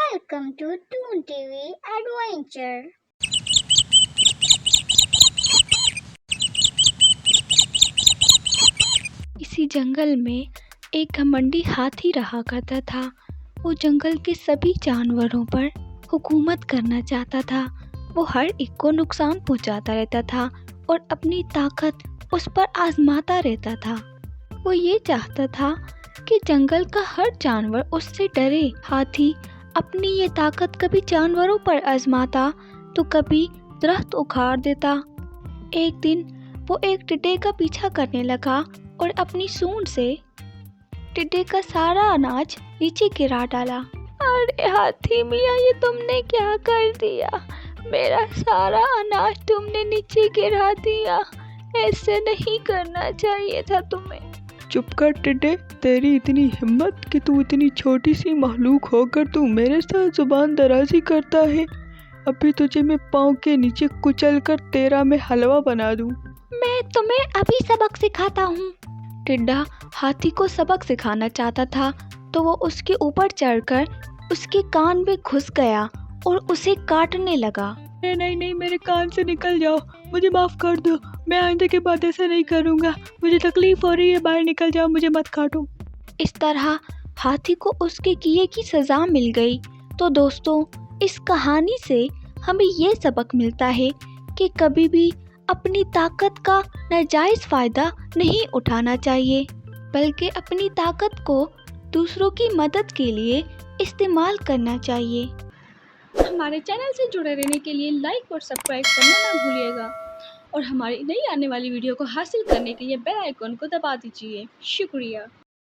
Welcome to Toon TV Adventure. इसी जंगल में एक घमंडी हाथी रहा करता था। वो जंगल के सभी जानवरों पर हुकूमत करना चाहता था। वो हर एक को नुकसान पहुंचाता रहता था और अपनी ताकत उस पर आजमाता रहता था। वो ये चाहता था कि जंगल का हर जानवर उससे डरे। हाथी अपनी ये ताकत कभी जानवरों पर आजमाता तो कभी दरख्त उखाड़ देता। एक दिन वो एक टिड्डे का पीछा करने लगा और अपनी सूंड से टिड्डे का सारा अनाज नीचे गिरा डाला। अरे हाथी मियाँ, ये तुमने क्या कर दिया? मेरा सारा अनाज तुमने नीचे गिरा दिया। ऐसे नहीं करना चाहिए था तुम्हें। चुप कर टिड्डे, तेरी इतनी हिम्मत कि तू इतनी छोटी सी मखलूक होकर तू मेरे साथ जुबान दराजी करता है। अभी तुझे मैं पाँव के नीचे कुचल कर तेरा मैं हलवा बना दूं। मैं तुम्हें अभी सबक सिखाता हूँ। टिड्डा हाथी को सबक सिखाना चाहता था तो वो उसके ऊपर चढ़कर उसके कान में घुस गया और उसे काटने लगा। नहीं नहीं, मेरे कान से निकल जाओ, मुझे माफ़ कर दो। मैं आइंदा के बाद ऐसा नहीं करूँगा। मुझे तकलीफ हो रही है, बाहर निकल जाओ, मुझे मत काटो। इस तरह हाथी को उसके किए की सज़ा मिल गई। तो दोस्तों, इस कहानी से हमें ये सबक मिलता है कि कभी भी अपनी ताकत का नाजायज़ फ़ायदा नहीं उठाना चाहिए, बल्कि अपनी ताकत को दूसरों की मदद के लिए इस्तेमाल करना चाहिए। हमारे चैनल से जुड़े रहने के लिए लाइक और सब्सक्राइब करना ना भूलिएगा और हमारी नई आने वाली वीडियो को हासिल करने के लिए बेल आइकन को दबा दीजिए। शुक्रिया।